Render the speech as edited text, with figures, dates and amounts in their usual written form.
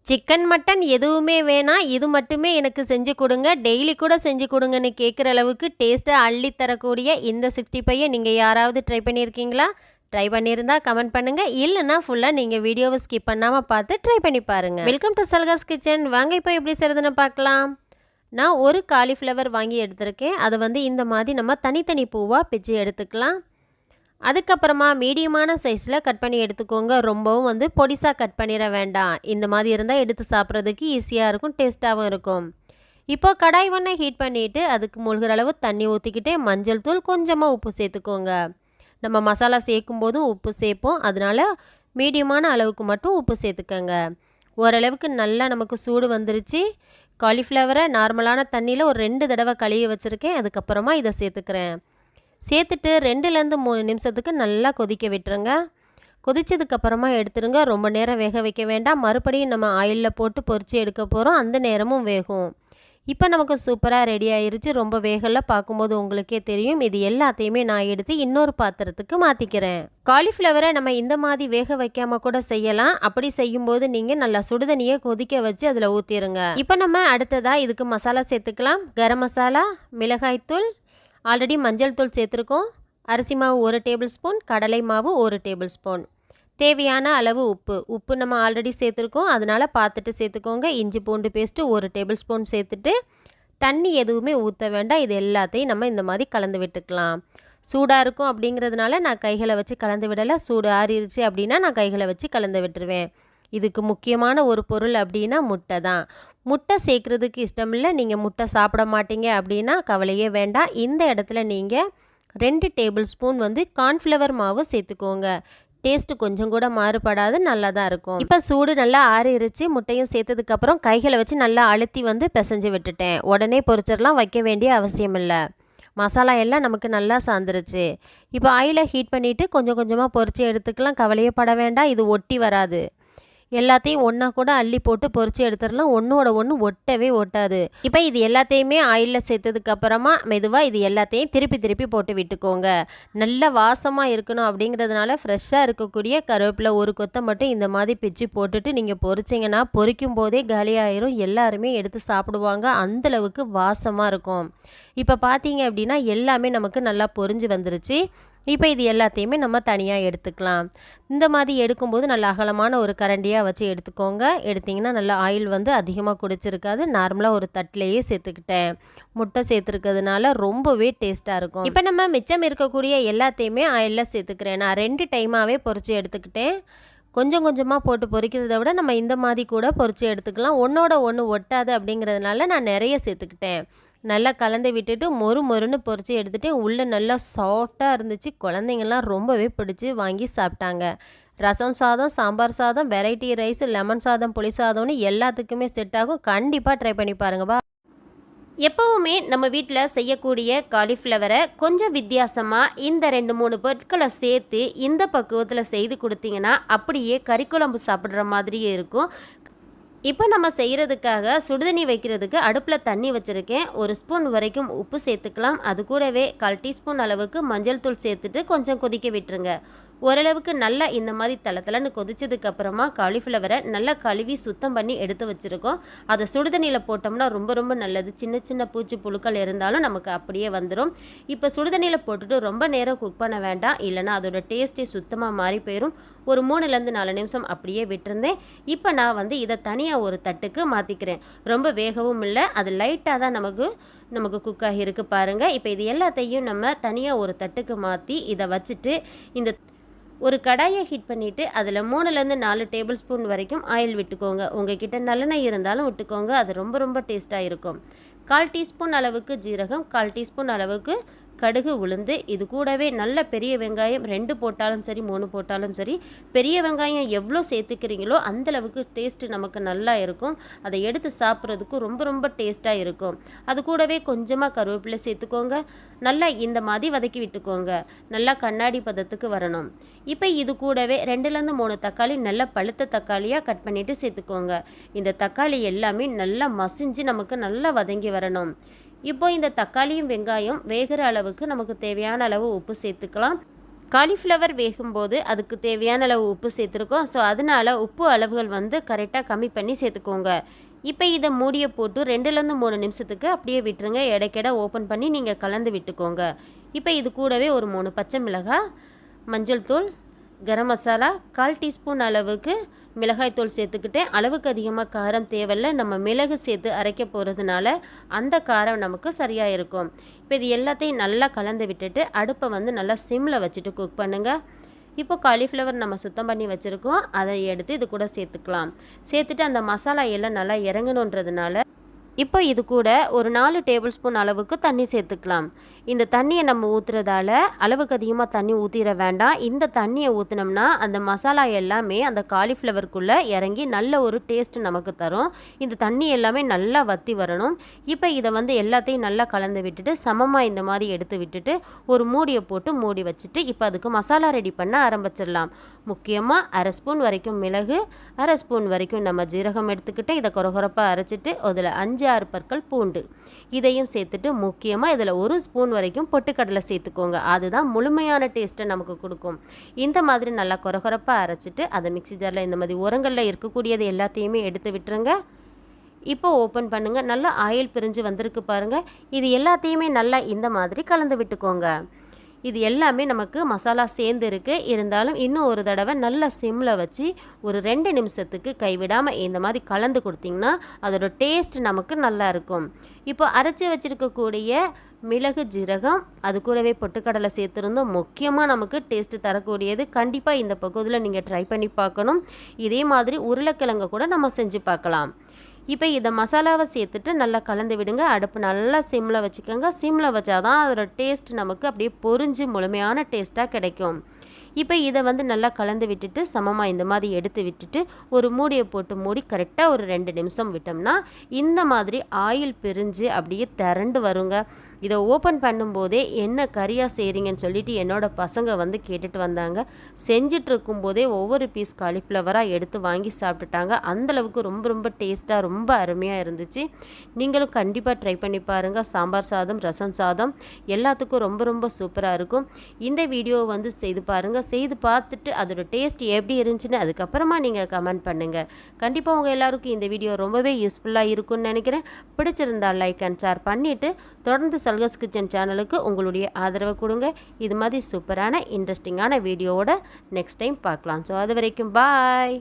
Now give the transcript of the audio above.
Chicken, mutton எதுவுமே வேணாம். இது மட்டுமே எனக்கு செஞ்சு குடுங்க. டெய்லி கூட செஞ்சு குடுங்கன்னு கேட்குற அளவுக்கு டேஸ்ட்டா அள்ளி தரக்கூடிய இந்த 65 நீங்க யாராவது ட்ரை பண்ணியிருக்கீங்களா? ட்ரை பண்ணியிருந்தா கமெண்ட் பண்ணுங்க. இல்லன்னா ஃபுல்லா நீங்க வீடியோவ ஸ்கிப் பண்ணாம பார்த்து ட்ரை பண்ணி பாருங்க. வெல்கம் டு சல்காஸ் கிச்சன். வாங்க இப்போ எப்படி செய்றதுன்னு பார்க்கலாம். நான் ஒரு காலிஃப்ளவர் வாங்கி எடுத்திருக்கேன். அதை இந்த மாதிரி நம்ம தனித்தனி பூவா பிச்சு எடுத்துக்கலாம். அதுக்கப்புறமா மீடியமான சைஸில் கட் பண்ணி எடுத்துக்கோங்க. ரொம்பவும் பொடிசாக கட் பண்ணிட வேண்டாம். இந்த மாதிரி இருந்தால் எடுத்து சாப்பிட்றதுக்கு ஈஸியாக இருக்கும், டேஸ்ட்டாகவும் இருக்கும். இப்போது கடாய் ஒன்றை ஹீட் பண்ணிவிட்டு அதுக்கு மூழ்கிற அளவு தண்ணி ஊற்றிக்கிட்டே மஞ்சள் தூள், கொஞ்சமாக உப்பு சேர்த்துக்கோங்க. நம்ம மசாலா சேர்க்கும் போதும் உப்பு சேர்ப்போம், அதனால் மீடியமான அளவுக்கு மட்டும் உப்பு சேர்த்துக்கோங்க. ஓரளவுக்கு நல்லா நமக்கு சூடு வந்துருச்சு. காலிஃப்ளவரை நார்மலான தண்ணியில் ஒரு 2 தடவை கழுவி வச்சுருக்கேன். அதுக்கப்புறமா இதை சேர்த்துக்கிறேன். சேர்த்துட்டு 2லேருந்து 3 நிமிஷத்துக்கு நல்லா கொதிக்க விட்டுருங்க. கொதிச்சதுக்கப்புறமா எடுத்துருங்க. ரொம்ப நேரம் வேக வைக்க வேண்டாம். மறுபடியும் நம்ம ஆயிலில் போட்டு பொரித்து எடுக்க போகிறோம். அந்த நேரமும் வேகும். இப்போ நமக்கு சூப்பராக ரெடி ஆயிருச்சு. ரொம்ப வேகலை, பார்க்கும்போது உங்களுக்கே தெரியும். இது எல்லாத்தையுமே நான் எடுத்து இன்னொரு பாத்திரத்துக்கு மாற்றிக்கிறேன். காலிஃப்ளவரை நம்ம இந்த மாதிரி வேக வைக்காமல் கூட செய்யலாம். அப்படி செய்யும்போது நீங்கள் நல்லா சுடுதண்ணியை கொதிக்க வச்சு அதில் ஊற்றிடுங்க. இப்போ நம்ம அடுத்ததாக இதுக்கு மசாலா சேர்த்துக்கலாம். கரம் மசாலா, மிளகாய்த்தூள், ஆல்ரெடி மஞ்சள் தூள் சேர்த்துருக்கோம். அரிசி மாவு 1 டேபிள் ஸ்பூன், கடலை மாவு 1 டேபிள் ஸ்பூன், தேவையான அளவு உப்பு நம்ம ஆல்ரெடி சேர்த்துருக்கோம், அதனால் பார்த்துட்டு சேர்த்துக்கோங்க. இஞ்சி பூண்டு பேஸ்ட்டு 1 டேபிள் ஸ்பூன் சேர்த்துட்டு தண்ணி எதுவுமே ஊற்ற வேண்டாம். இது எல்லாத்தையும் நம்ம இந்த மாதிரி கலந்து விட்டுக்கலாம். சூடாக இருக்கும் அப்படிங்கிறதுனால நான் கைகளை வச்சு கலந்து விடலை. சூடு ஆறிடுச்சு அப்படின்னா நான் கைகளை வச்சு கலந்து விட்டுருவேன். இதுக்கு முக்கியமான ஒரு பொருள் அப்படின்னா முட்டை தான். முட்டை சேர்க்குறதுக்கு இஷ்டம் இல்லை, நீங்கள் முட்டை சாப்பிட மாட்டீங்க அப்படின்னா கவலையே வேண்டாம். இந்த இடத்துல நீங்கள் 2 டேபிள் ஸ்பூன் கார்ன்ஃப்ளவர் மாவு சேர்த்துக்கோங்க. டேஸ்ட்டு கொஞ்சம் கூட மாறுபடாது, நல்லா தான் இருக்கும். இப்போ சூடு நல்லா ஆறிடுச்சு. முட்டையும் சேர்த்ததுக்கப்புறம் கைகளை வச்சு நல்லா அழுத்தி பிசைஞ்சு விட்டுட்டேன். உடனே பொரிச்சிடலாம், வைக்க வேண்டிய அவசியம் இல்லை. மசாலா எல்லாம் நமக்கு நல்லா சாந்துருச்சு. இப்போ ஆயிலை ஹீட் பண்ணிவிட்டு கொஞ்சம் கொஞ்சமாக பொரித்து எடுத்துக்கலாம். கவலையே பட வேண்டாம், இது ஒட்டி வராது. எல்லாத்தையும் ஒன்றா கூட அள்ளி போட்டு பொரித்து எடுத்துடலாம். ஒன்றோட ஒன்று ஒட்டவே ஒட்டாது. இப்போ இது எல்லாத்தையுமே ஆயிலில் சேர்த்ததுக்கப்புறமா மெதுவாக இது எல்லாத்தையும் திருப்பி போட்டு விட்டுக்கோங்க. நல்ல வாசமாக இருக்கணும் அப்படிங்கிறதுனால ஃப்ரெஷ்ஷாக இருக்கக்கூடிய கருவேப்பிலை 1 கொத்தை மட்டும் இந்த மாதிரி பிச்சு போட்டுட்டு நீங்கள் பொரிச்சிங்கன்னா பொரிக்கும் போதே காலியாயிரும். எல்லாருமே எடுத்து சாப்பிடுவாங்க, அந்தளவுக்கு வாசமாக இருக்கும். இப்போ பார்த்தீங்க அப்படின்னா எல்லாமே நமக்கு நல்லா பொரிஞ்சு வந்துருச்சு. இப்போ இது எல்லாத்தையுமே நம்ம தனியாக எடுத்துக்கலாம். இந்த மாதிரி எடுக்கும்போது நல்ல அகலமான ஒரு கரண்டியாக வச்சு எடுத்துக்கோங்க. எடுத்திங்கன்னா நல்லா ஆயில் அதிகமாக குடிச்சிருக்காது. நார்மலாக ஒரு தட்டிலேயே சேர்த்துக்கிட்டேன். முட்டை சேர்த்துருக்கிறதுனால ரொம்பவே டேஸ்ட்டாக இருக்கும். இப்போ நம்ம மிச்சம் இருக்கக்கூடிய எல்லாத்தையுமே ஆயிலில் சேர்த்துக்கிறேன். நான் 2 டைமாகவே பொரித்து எடுத்துக்கிட்டேன். கொஞ்சம் கொஞ்சமாக போட்டு பொரிக்கிறத விட நம்ம இந்த மாதிரி கூட பொரித்து எடுத்துக்கலாம். ஒன்றோட ஒன்று ஒட்டாது அப்படிங்கிறதுனால நான் நிறைய சேர்த்துக்கிட்டேன். நல்லா கலந்து விட்டுட்டு மொறுன்னு பொரித்து எடுத்துகிட்டு உள்ளே நல்லா சாஃப்டாக இருந்துச்சு. குழந்தைங்கள்லாம் ரொம்பவே பிடிச்சி வாங்கி சாப்பிட்டாங்க. ரசம் சாதம், சாம்பார் சாதம், வெரைட்டி ரைஸ், லெமன் சாதம், புளி சாதம்னு எல்லாத்துக்குமே செட் ஆகும். கண்டிப்பாக ட்ரை பண்ணி பாருங்கப்பா. எப்போவுமே நம்ம வீட்டில் செய்யக்கூடிய காலிஃப்ளவரை கொஞ்சம் வித்தியாசமாக இந்த 2-3 பொருட்களை சேர்த்து இந்த பக்குவத்தில் செய்து கொடுத்தீங்கன்னா அப்படியே கறிக்குழம்பு சாப்பிட்ற மாதிரியே இருக்கும். இப்போ நம்ம செய்கிறதுக்காக சுடுதண்ணி வைக்கிறதுக்கு அடுப்பில் தண்ணி வச்சுருக்கேன். 1 ஸ்பூன் வரைக்கும் உப்பு சேர்த்துக்கலாம். அது கூடவே 1/4 டீஸ்பூன் அளவுக்கு மஞ்சள் தூள் சேர்த்துட்டு கொஞ்சம் கொதிக்க விட்டுருங்க. ஓரளவுக்கு நல்லா இந்த மாதிரி தளன்னு கொதிச்சதுக்கப்புறமா காலிஃப்ளவரை நல்லா கழுவி சுத்தம் பண்ணி எடுத்து வச்சுருக்கோம். அதை சுடுதண்ணியில் போட்டோம்னா ரொம்ப நல்லது. சின்ன பூச்சி புழுக்கள் இருந்தாலும் நமக்கு அப்படியே வந்துடும். இப்போ சுடுதண்ணியில் போட்டுட்டு ரொம்ப நேரம் குக் பண்ண வேண்டாம், இல்லைனா அதோட டேஸ்ட்டே சுத்தமாக மாறி போயிடும். ஒரு 3லேருந்து 4 நிமிஷம் அப்படியே விட்டுருந்தேன். இப்போ நான் இதை தனியாக ஒரு தட்டுக்கு மாற்றிக்கிறேன். ரொம்ப வேகவும் இல்லை, அது லைட்டாக தான் நமக்கு குக் ஆகியிருக்கு பாருங்கள். இப்போ இது எல்லாத்தையும் நம்ம தனியாக ஒரு தட்டுக்கு மாற்றி இதை வச்சுட்டு இந்த ஒரு கடாயை ஹீட் பண்ணிவிட்டு அதில் 3லேருந்து 4 டேபிள் ஸ்பூன் வரைக்கும் ஆயில் விட்டுக்கோங்க. உங்ககிட்ட நல்லெண்ணெய் இருந்தாலும் விட்டுக்கோங்க, அது ரொம்ப டேஸ்ட்டாக இருக்கும். 1/4 டீஸ்பூன் அளவுக்கு ஜீரகம், 1/4 டீஸ்பூன் அளவுக்கு கடுகு, உளுந்து, இது கூடவே நல்ல பெரிய வெங்காயம் 2 போட்டாலும் சரி 3 போட்டாலும் சரி. பெரிய வெங்காயம் எவ்வளோ சேர்த்துக்கிறீங்களோ அந்தளவுக்கு டேஸ்ட்டு நமக்கு நல்லா இருக்கும். அதை எடுத்து சாப்பிட்றதுக்கும் ரொம்ப டேஸ்ட்டாக இருக்கும். அது கூடவே கொஞ்சமாக கருவேப்பிலை சேர்த்துக்கோங்க. நல்லா இந்த மாதிரி வதக்கி விட்டுக்கோங்க. நல்லா கண்ணாடி பதத்துக்கு வரணும். இப்போ இது கூடவே 2லேருந்து 3 தக்காளி நல்ல பழுத்த தக்காளியாக கட் பண்ணிவிட்டு சேர்த்துக்கோங்க. இந்த தக்காளி எல்லாமே நல்லா மசிஞ்சு நமக்கு நல்லா வதங்கி வரணும். இப்போ இந்த தக்காளியும் வெங்காயம் வேகிற அளவுக்கு நமக்கு தேவையான அளவு உப்பு சேர்த்துக்கலாம். காலிஃப்ளவர் வேகும்போது அதுக்கு தேவையான அளவு உப்பு சேர்த்துருக்கோம். ஸோ அதனால உப்பு அளவுகள் வந்து கரெக்டாக கம்மி பண்ணி சேர்த்துக்கோங்க. இப்போ இதை மூடியை போட்டு 2லேருந்து 3 நிமிஷத்துக்கு அப்படியே விட்டுருங்க. இடைக்கிட ஓப்பன் பண்ணி நீங்கள் கலந்து விட்டுக்கோங்க. இப்போ இது கூடவே ஒரு 3 பச்சை மிளகாய், மஞ்சள் தூள், கரம் மசாலா, 1/4 டீஸ்பூன் அளவுக்கு மிளகாய்த்தூள் சேர்த்துக்கிட்டேன். அளவுக்கு அதிகமாக காரம் தேவையில்லை. நம்ம மிளகு சேர்த்து அரைக்க போகிறதுனால அந்த காரம் நமக்கு சரியாக இருக்கும். இப்போ இது எல்லாத்தையும் நல்லா கலந்து விட்டுட்டு அடுப்பை வந்து நல்லா சிம்மில் வச்சுட்டு குக் பண்ணுங்கள். இப்போ காலிஃப்ளவர் நம்ம சுத்தம் பண்ணி வச்சுருக்கோம். அதை எடுத்து இது கூட சேர்த்துக்கலாம். சேர்த்துட்டு அந்த மசாலா எல்லாம் நல்லா இறங்கணுன்றதுனால இப்போ இது கூட ஒரு 4 டேபிள் ஸ்பூன் அளவுக்கு தண்ணி சேர்த்துக்கலாம். இந்த தண்ணியை நம்ம ஊற்றுறதால அளவுக்கு அதிகமாக தண்ணி ஊற்றிட வேண்டாம். இந்த தண்ணியை ஊற்றினோம்னா அந்த மசாலா எல்லாமே அந்த காலிஃப்ளவருக்குள்ளே இறங்கி நல்ல ஒரு டேஸ்ட் நமக்கு தரும். இந்த தண்ணி எல்லாமே நல்லா வற்றி வரணும். இப்போ இதை வந்து எல்லாத்தையும் நல்லா கலந்து விட்டுட்டு சமமாக இந்த மாதிரி எடுத்து விட்டுட்டு ஒரு மூடியை போட்டு மூடி வச்சுட்டு இப்போ அதுக்கு மசாலா ரெடி பண்ண ஆரம்பிச்சிடலாம். முக்கியமாக 1/2 ஸ்பூன் வரைக்கும் மிளகு, 1/2 ஸ்பூன் வரைக்கும் நம்ம ஜீரகம் எடுத்துக்கிட்டு இதை கொரகொரப்பாக அரைச்சிட்டு அதில் 5-6 பற்கள் பூண்டு இதையும் சேர்த்துட்டு முக்கியமாக இதில் 1 ஸ்பூன் வரைக்கும் பொட்டுக்கடலை சேர்த்துக்கோங்க. அதுதான் முழுமையான டேஸ்ட்டை நமக்கு கொடுக்கும். இந்த மாதிரி நல்லா கொரகொரப்பாக அரைச்சிட்டு அதை மிக்ஸி ஜாரில் இந்த மாதிரி உரங்களில் இருக்கக்கூடியது எல்லாத்தையுமே எடுத்து விட்டுருங்க. இப்போ ஓப்பன் பண்ணுங்கள். நல்லா ஆயில் பிரிஞ்சு வந்திருக்கு பாருங்கள். இது எல்லாத்தையுமே நல்லா இந்த மாதிரி கலந்து விட்டுக்கோங்க. இது எல்லாமே நமக்கு மசாலா சேர்ந்து இருக்குது. இருந்தாலும் இன்னும் ஒரு தடவை நல்லா சிம்மில் வச்சு ஒரு 2 நிமிஷத்துக்கு கைவிடாமல் இந்த மாதிரி கலந்து கொடுத்திங்கன்னா அதோட டேஸ்ட் நமக்கு நல்லா இருக்கும். இப்போ அரைச்சி வச்சுருக்கக்கூடிய மிளகு, ஜீரகம், அது கூடவே பொட்டுக்கடலை சேர்த்துருந்தோம். முக்கியமாக நமக்கு டேஸ்ட்டு தரக்கூடியது. கண்டிப்பாக இந்த பக்குவத்தில் நீங்கள் ட்ரை பண்ணி பார்க்கணும். இதே மாதிரி உருளைக்கிழங்கு கூட நம்ம செஞ்சு பார்க்கலாம். இப்போ இதை மசாலாவை சேர்த்துட்டு நல்லா கலந்து விடுங்க. அடுப்பு நல்லா சிம்மில் வச்சுக்கோங்க. சிம்மில் வச்சா தான் அதோட டேஸ்ட் நமக்கு அப்படியே பொரிஞ்சு முழுமையான டேஸ்ட்டாக கிடைக்கும். இப்போ இதை வந்து நல்லா கலந்து விட்டுட்டு சமமாக இந்த மாதிரி எடுத்து விட்டுட்டு ஒரு மூடியை போட்டு மூடி கரெக்டாக ஒரு 2 நிமிஷம் விட்டோம்னா இந்த மாதிரி ஆயில் பிரிஞ்சு அப்படியே திரண்டு வருங்க. இதை ஓப்பன் பண்ணும்போதே என்ன கறியாக செய்கிறீங்கன்னு சொல்லிட்டு என்னோட பசங்க வந்து கேட்டுட்டு வந்தாங்க. செஞ்சிட்டு இருக்கும்போதே ஒவ்வொரு பீஸ் காலிஃப்ளவராக எடுத்து வாங்கி சாப்பிட்டுட்டாங்க. அந்தளவுக்கு ரொம்ப ரொம்ப டேஸ்ட்டாக ரொம்ப அருமையாக இருந்துச்சு. நீங்களும் கண்டிப்பாக ட்ரை பண்ணி பாருங்கள். சாம்பார் சாதம், ரசம் சாதம் எல்லாத்துக்கும் ரொம்ப ரொம்ப சூப்பராக இருக்கும். இந்த வீடியோவை வந்து செய்து பாருங்கள். செய்து பார்த்துட்டு அதோட டேஸ்ட் எப்படி இருந்துச்சுன்னு அதுக்கப்புறமா நீங்கள் கமெண்ட் பண்ணுங்கள். கண்டிப்பாக உங்கள் எல்லாருக்கும் இந்த வீடியோ ரொம்பவே யூஸ்ஃபுல்லாக இருக்கும்னு நினைக்கிறேன். பிடிச்சிருந்தால் லைக் அண்ட் ஷேர் பண்ணிவிட்டு தொடர்ந்து சல்கஸ் கிச்சன் சேனலுக்கு உங்களுடைய ஆதரவை கொடுங்க. இது மாதிரி சூப்பரான இன்ட்ரெஸ்டிங்கான வீடியோவோட நெக்ஸ்ட் டைம் பார்க்கலாம். ஸோ அது வரைக்கும் பாய்.